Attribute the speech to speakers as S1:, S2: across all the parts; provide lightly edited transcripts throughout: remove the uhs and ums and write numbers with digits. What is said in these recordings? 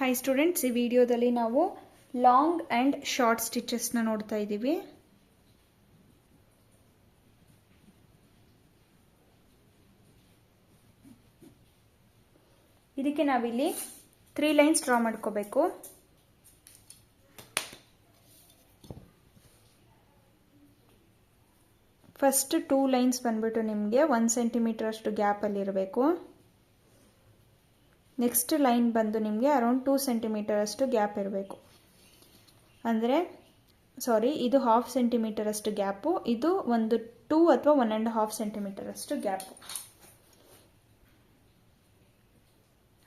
S1: Hi students, ಈ ವಿಡಿಯೋದಲ್ಲಿ ನಾವು ಲಾಂಗ್ ಆ್ಯಂಡ್ ಶಾರ್ಟ್ ಸ್ಟಿಚಸ್ನ ನೋಡ್ತಾ ಇದ್ದೀವಿ. ಇದಕ್ಕೆ ನಾವಿಲ್ಲಿ 3 ಲೈನ್ಸ್ ಡ್ರಾ ಮಾಡ್ಕೋಬೇಕು. ಫಸ್ಟ್ 2 ಲೈನ್ಸ್ ಬಂದ್ಬಿಟ್ಟು ನಿಮಗೆ 1 ಸೆಂಟಿಮೀಟರ್ ಅಷ್ಟು ಗ್ಯಾಪಲ್ಲಿರಬೇಕು. ನೆಕ್ಸ್ಟ್ ಲೈನ್ ಬಂದು ನಿಮಗೆ ಅರೌಂಡ್ 2 ಸೆಂಟಿಮೀಟರ್ ಅಷ್ಟು ಗ್ಯಾಪ್ ಇರಬೇಕು. ಅಂದರೆ ಇದು 1/2 ಸೆಂಟಿಮೀಟರ್ ಅಷ್ಟು ಗ್ಯಾಪು, ಇದು ಒಂದು 2 ಅಥವಾ 1.5 ಸೆಂಟಿಮೀಟರ್ ಅಷ್ಟು ಗ್ಯಾಪು.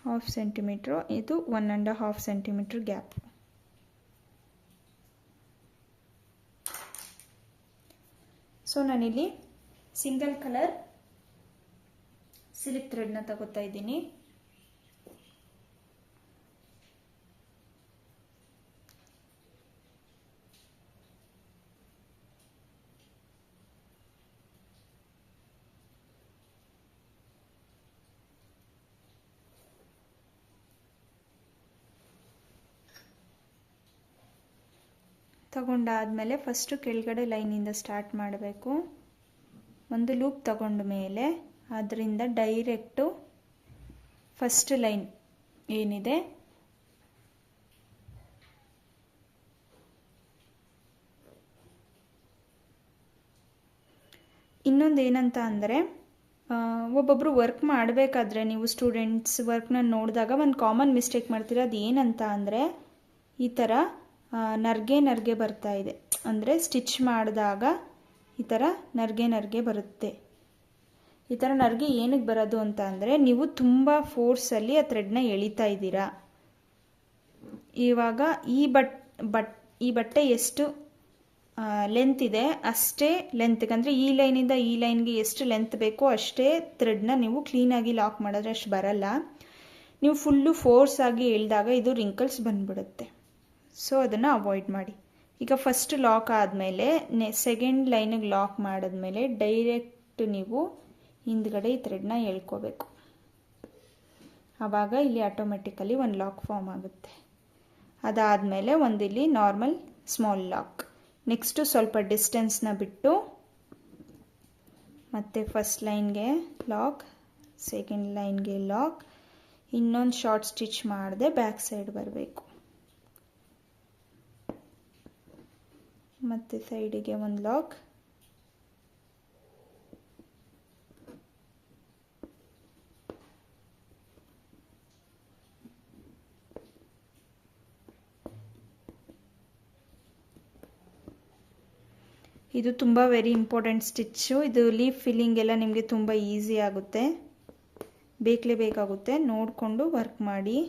S1: 1/2 ಸೆಂಟಿಮೀಟ್ರು, ಇದು 1.5 ಸೆಂಟಿಮೀಟರ್ ಗ್ಯಾಪ್. ಸೊ ನಾನಿಲ್ಲಿ ಸಿಂಗಲ್ ಕಲರ್ ಸಿಲ್ಕ್ ಥ್ರೆಡ್ನ ತಗೋತಾ ಇದ್ದೀನಿ. ತಗೊಂಡಾದ್ಮೇಲೆ ಫಸ್ಟು ಕೆಳಗಡೆ ಲೈನಿಂದ ಸ್ಟಾರ್ಟ್ ಮಾಡಬೇಕು. ಒಂದು ಲೂಪ್ ತಗೊಂಡ ಮೇಲೆ ಅದರಿಂದ ಡೈರೆಕ್ಟು ಫಸ್ಟ್ ಲೈನ್ ಏನಿದೆ ಇನ್ನೊಂದು ಏನಂತ ಅಂದರೆ, ಒಬ್ಬೊಬ್ಬರು ವರ್ಕ್ ಮಾಡಬೇಕಾದ್ರೆ ನೀವು ಸ್ಟೂಡೆಂಟ್ಸ್ ವರ್ಕ್ನ ನೋಡಿದಾಗ ಒಂದು ಕಾಮನ್ ಮಿಸ್ಟೇಕ್ ಮಾಡ್ತೀರ. ಅದು ಏನಂತ ಅಂದರೆ, ಈ ಥರ ನರ್ಗೆ ಬರ್ತಾ ಇದೆ. ಅಂದರೆ ಸ್ಟಿಚ್ ಮಾಡಿದಾಗ ಈ ಥರ ನರ್ಗೆ ಬರುತ್ತೆ. ಈ ಥರ ನರ್ಗೆ ಏನಕ್ಕೆ ಬರೋದು ಅಂತ ಅಂದರೆ, ನೀವು ತುಂಬ ಫೋರ್ಸಲ್ಲಿ ಆ ಥ್ರೆಡ್ನ ಎಳಿತಾ ಇದ್ದೀರಾ. ಇವಾಗ ಈ ಬಟ್ಟೆ ಎಷ್ಟು ಲೆಂತ್ ಇದೆ ಅಷ್ಟೇ ಲೆಂತ್ಗೆ, ಅಂದರೆ ಈ ಲೈನಿಂದ ಈ ಲೈನ್ಗೆ ಎಷ್ಟು ಲೆಂತ್ ಬೇಕೋ ಅಷ್ಟೇ ಥ್ರೆಡ್ನ ನೀವು ಕ್ಲೀನಾಗಿ ಲಾಕ್ ಮಾಡಿದ್ರೆ ಅಷ್ಟು ಬರಲ್ಲ. ನೀವು ಫುಲ್ಲು ಫೋರ್ಸಾಗಿ ಎಳೆದಾಗ ಇದು ರಿಂಕಲ್ಸ್ ಬಂದ್ಬಿಡುತ್ತೆ. ಸೊ ಅದನ್ನು ಅವಾಯ್ಡ್ ಮಾಡಿ. ಈಗ ಫಸ್ಟ್ ಲಾಕ್ ಆದಮೇಲೆ ಸೆಕೆಂಡ್ ಲೈನಿಗೆ ಲಾಕ್ ಮಾಡಿದ್ಮೇಲೆ ಡೈರೆಕ್ಟ್ ನೀವು ಹಿಂದ್ಗಡೆ ಈ ಥ್ರೆಡ್ನ ಎಳ್ಕೋಬೇಕು. ಆವಾಗ ಇಲ್ಲಿ ಆಟೋಮೆಟಿಕಲಿ ಒಂದು ಲಾಕ್ ಫಾರ್ಮ್ ಆಗುತ್ತೆ. ಅದಾದಮೇಲೆ ಒಂದಿಲ್ಲಿ ನಾರ್ಮಲ್ ಸ್ಮಾಲ್ ಲಾಕ್. ನೆಕ್ಸ್ಟು ಸ್ವಲ್ಪ ಡಿಸ್ಟೆನ್ಸ್ನ ಬಿಟ್ಟು ಮತ್ತೆ ಫಸ್ಟ್ ಲೈನ್ಗೆ ಲಾಕ್, ಸೆಕೆಂಡ್ ಲೈನ್ಗೆ ಲಾಕ್, ಇನ್ನೊಂದು ಶಾರ್ಟ್ ಸ್ಟಿಚ್ ಮಾಡದೆ ಬ್ಯಾಕ್ ಸೈಡ್ ಬರಬೇಕು. ಮತ್ತು ಸೈಡಿಗೆ ಒಂದು ಲಾಕ್, ಇದು ತುಂಬ ವೆರಿ ಇಂಪಾರ್ಟೆಂಟ್ ಸ್ಟಿಚ್ಚು. ಇದು ಲೀಫ್ ಫಿಲ್ಲಿಂಗ್ ಎಲ್ಲ ನಿಮಗೆ ತುಂಬ ಈಸಿ ಆಗುತ್ತೆ, ಬೇಕಾಗುತ್ತೆ. ನೋಡಿಕೊಂಡು ವರ್ಕ್ ಮಾಡಿ,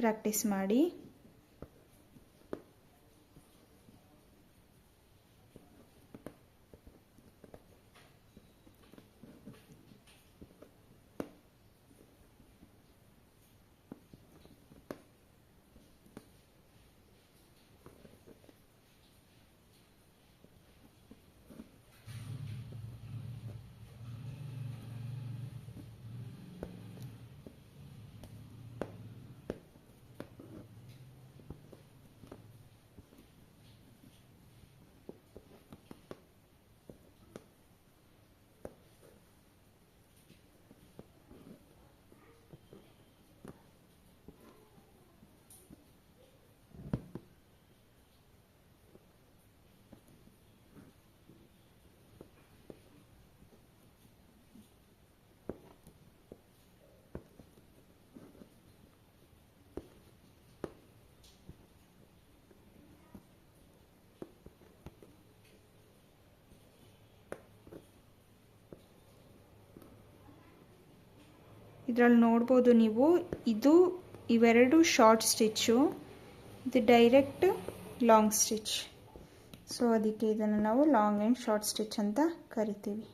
S1: ಪ್ರಾಕ್ಟೀಸ್ ಮಾಡಿ. ಇದರಲ್ಲಿ ನೋಡ್ಬೋದು ನೀವು, ಇವೆರಡು ಶಾರ್ಟ್ ಸ್ಟಿಚ್ಚು, ಇದು ಡೈರೆಕ್ಟ್ ಲಾಂಗ್ ಸ್ಟಿಚ್. ಸೊ ಅದಕ್ಕೆ ಇದನ್ನು ನಾವು ಲಾಂಗ್ ಆ್ಯಂಡ್ ಶಾರ್ಟ್ ಸ್ಟಿಚ್ ಅಂತ ಕರಿತೀವಿ.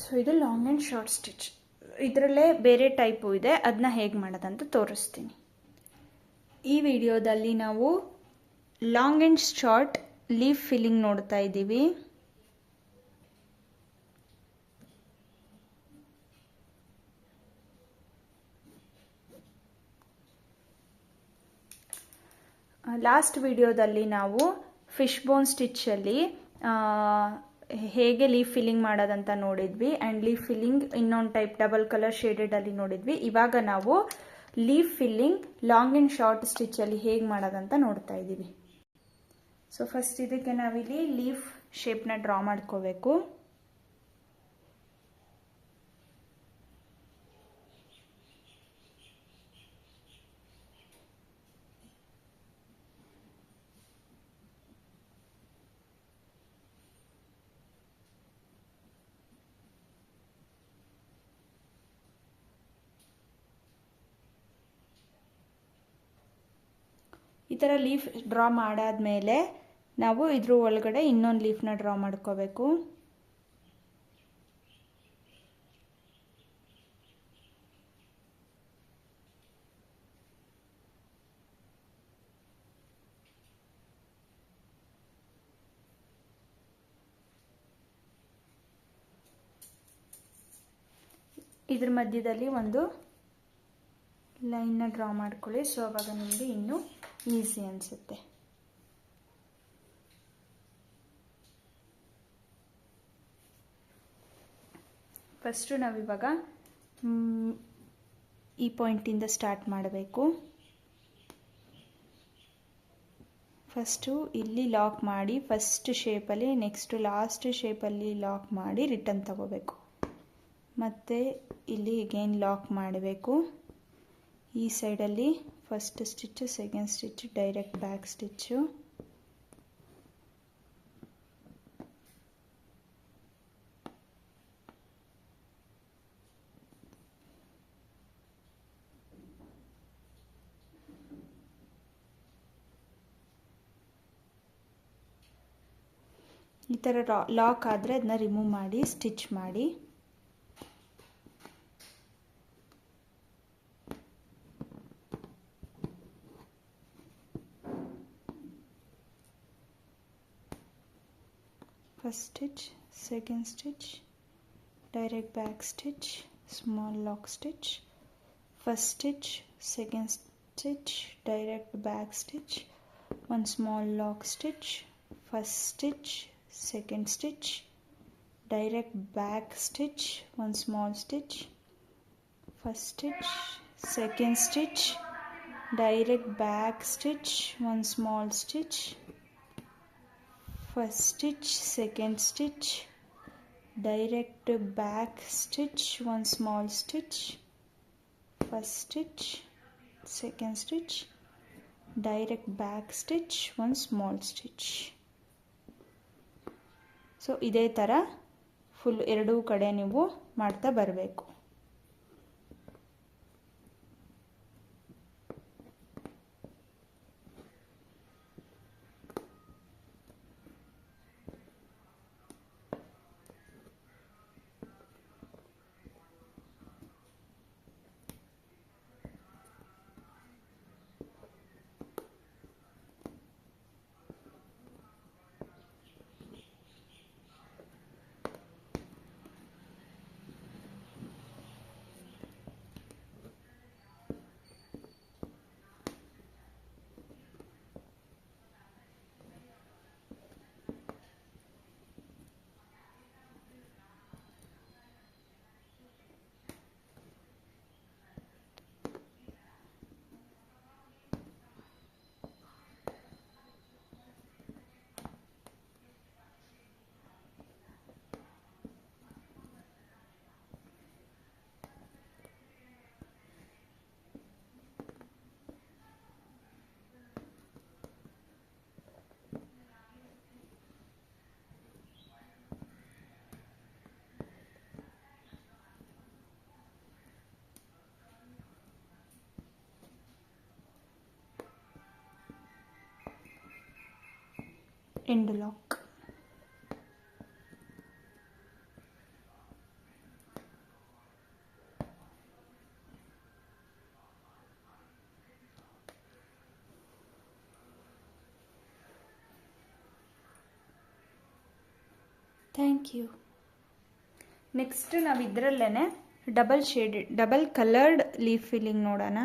S1: ಸೊ ಇದು ಲಾಂಗ್ ಆ್ಯಂಡ್ ಶಾರ್ಟ್ ಸ್ಟಿಚ್. ಇದರಲ್ಲೇ ಬೇರೆ ಟೈಪು ಇದೆ, ಅದನ್ನ ಹೇಗೆ ಮಾಡೋದಂತ ತೋರಿಸ್ತೀನಿ. ಈ ವಿಡಿಯೋದಲ್ಲಿ ನಾವು long and short leaf filling ನೋಡ್ತಾ ಇದ್ದೀವಿ. ಲಾಸ್ಟ್ ವಿಡಿಯೋದಲ್ಲಿ ನಾವು ಫಿಶ್ ಬೋನ್ ಸ್ಟಿಚ್ಚಲ್ಲಿ ಹೇಗೆ ಲೀಫ್ ಫಿಲ್ಲಿಂಗ್ ಮಾಡೋದಂತ ನೋಡಿದ್ವಿ. ಆ್ಯಂಡ್ ಲೀಫ್ ಫಿಲ್ಲಿಂಗ್ ಇನ್ನೊಂದು ಟೈಪ್ ಡಬಲ್ ಕಲರ್ ಶೇಡೆಡಲ್ಲಿ ನೋಡಿದ್ವಿ. ಇವಾಗ ನಾವು leaf filling long and short ಸ್ಟಿಚ್ಚಲ್ಲಿ ಹೇಗೆ ಮಾಡೋದಂತ ನೋಡ್ತಾ ಇದ್ದೀವಿ. ಸೊ ಫಸ್ಟ್ ಇದಕ್ಕೆ ನಾವಿಲ್ಲಿ ಲೀಫ್ ಶೇಪ್ನ ಡ್ರಾ ಮಾಡ್ಕೋಬೇಕು. ಈ ಥರ ಲೀಫ್ ಡ್ರಾ ಮಾಡಾದ್ಮೇಲೆ ನಾವು ಇದ್ರ ಒಳಗಡೆ ಇನ್ನೊಂದು ಲೀಫ್ನ ಡ್ರಾ ಮಾಡ್ಕೋಬೇಕು. ಇದ್ರ ಮಧ್ಯದಲ್ಲಿ ಒಂದು ಲೈನ್ನ ಡ್ರಾ ಮಾಡ್ಕೊಳ್ಳಿ. ಸೊ ಅವಾಗ ನಿಮಗೆ ಇನ್ನೂ ಈಸಿ ಅನಿಸುತ್ತೆ. ಫಸ್ಟು ನಾವಿವಾಗ ಈ ಪಾಯಿಂಟಿಂದ ಸ್ಟಾರ್ಟ್ ಮಾಡಬೇಕು. ಫಸ್ಟು ಇಲ್ಲಿ ಲಾಕ್ ಮಾಡಿ ಫಸ್ಟ್ ಶೇಪಲ್ಲಿ, ನೆಕ್ಸ್ಟು ಲಾಸ್ಟ್ ಶೇಪಲ್ಲಿ ಲಾಕ್ ಮಾಡಿ ರಿಟರ್ನ್ ತಗೋಬೇಕು. ಮತ್ತು ಇಲ್ಲಿ ಅಗೇನ್ ಲಾಕ್ ಮಾಡಬೇಕು. ಈ ಸೈಡಲ್ಲಿ first stitch, second stitch, direct back stitch, ಈ ಥರ ಲಾಕ್ ಆದರೆ ಅದನ್ನ ರಿಮೂವ್ ಮಾಡಿ ಸ್ಟಿಚ್ ಮಾಡಿ. First stitch, second stitch, direct back stitch, small lock stitch, first stitch, second stitch, direct back stitch, one small lock stitch, first stitch, second stitch, direct back stitch, one small stitch, first stitch, second stitch, direct back stitch, one small stitch, first stitch, second stitch, direct back stitch, one small stitch, first stitch, second stitch, direct back stitch, one small stitch. So ಇದೇ ಥರ full ಎರಡೂ ಕಡೆ ನೀವು ಮಾಡ್ತಾ ಬರಬೇಕು. End lock. Thank you. Next ನಾವು ಇದರಲ್ಲೇ double coloured leaf filling ನೋಡೋಣ.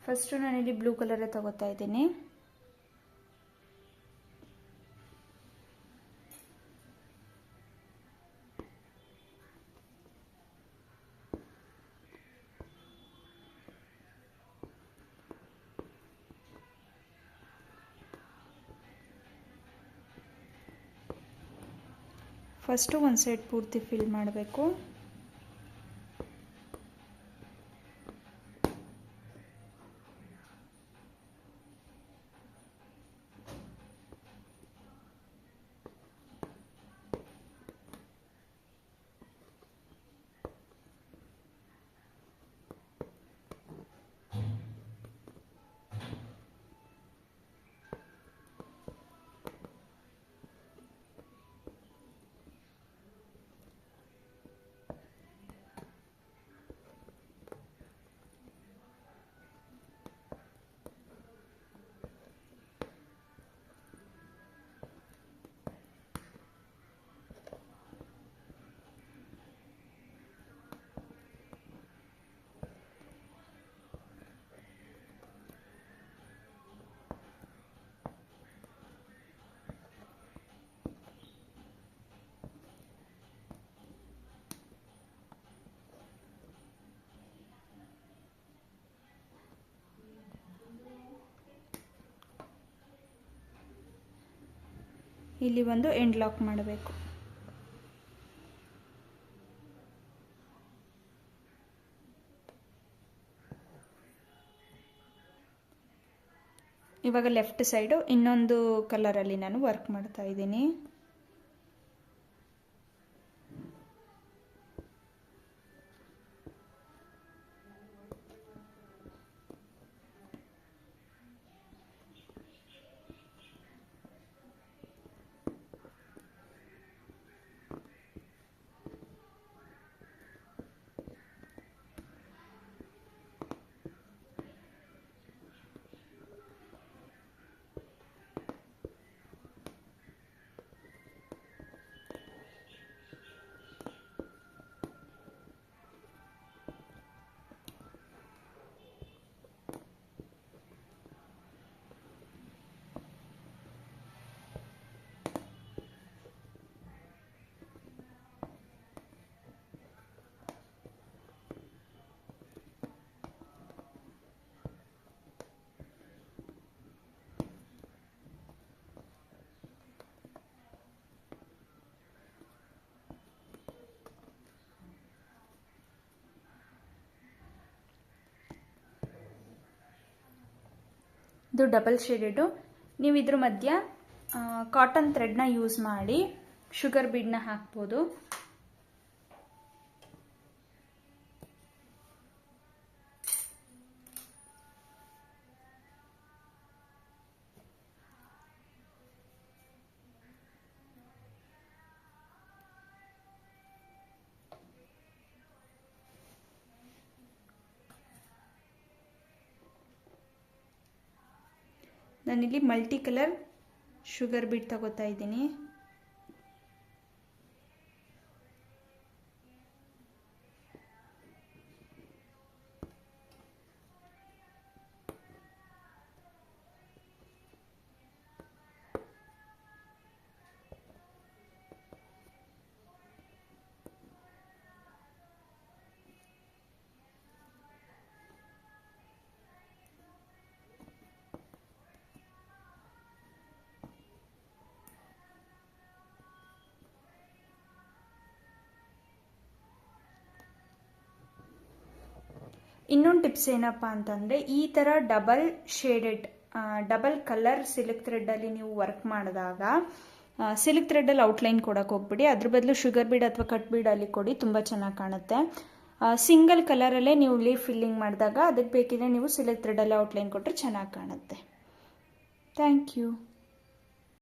S1: ಫಸ್ಟು ನಾನಿಲ್ಲಿ ಬ್ಲೂ ಕಲರೇ ತಗೋತಾ ಇದ್ದೀನಿ. ಫಸ್ಟು ಒಂದು ಸೈಡ್ ಪೂರ್ತಿ ಫಿಲ್ ಮಾಡಬೇಕು. ಇಲ್ಲಿ ಒಂದು ಎಂಡ್ ಲಾಕ್ ಮಾಡಬೇಕು. ಇವಾಗ ಲೆಫ್ಟ್ ಸೈಡು ಇನ್ನೊಂದು ಕಲರಲ್ಲಿ ನಾನು ವರ್ಕ್ ಮಾಡ್ತಾ ಇದ್ದೀನಿ. ಇದು ಡಬಲ್ ಶೇಡೆಡು. ನೀವು ಇದ್ರ ಮಧ್ಯ ಕಾಟನ್ ಥ್ರೆಡ್ನ ಯೂಸ್ ಮಾಡಿ ಶುಗರ್ ಬೀಡ್ನ ಹಾಕ್ಬೋದು. ನಾನಿಲ್ಲಿ ಮಲ್ಟಿ ಕಲರ್ ಶುಗರ್ ಬೀಡ್ ತಗೋತಾ ಇದ್ದೀನಿ. ಇನ್ನೊಂದು ಟಿಪ್ಸ್ ಏನಪ್ಪ ಅಂತಂದರೆ, ಈ ಥರ ಡಬಲ್ ಕಲರ್ ಸಿಲ್ಕ್ ಥ್ರೆಡ್ಡಲ್ಲಿ ನೀವು ವರ್ಕ್ ಮಾಡಿದಾಗ ಸಿಲ್ಕ್ ಥ್ರೆಡ್ಡಲ್ಲಿ ಔಟ್ಲೈನ್ ಕೊಡೋಕೆ ಹೋಗ್ಬಿಡಿ. ಅದ್ರ ಬದಲು ಶುಗರ್ ಬೀಡ್ ಅಥವಾ ಕಟ್ ಬೀಡಲ್ಲಿ ಕೊಡಿ, ತುಂಬ ಚೆನ್ನಾಗಿ ಕಾಣುತ್ತೆ. ಸಿಂಗಲ್ ಕಲರಲ್ಲೇ ನೀವು ಲೀಫ್ ಫಿಲ್ಲಿಂಗ್ ಮಾಡಿದಾಗ ಅದಕ್ಕೆ ಬೇಕಿದ್ರೆ ನೀವು ಸಿಲ್ಕ್ ಥ್ರೆಡ್ಡಲ್ಲಿ ಔಟ್ಲೈನ್ ಕೊಟ್ಟರೆ ಚೆನ್ನಾಗಿ ಕಾಣುತ್ತೆ. Thank you.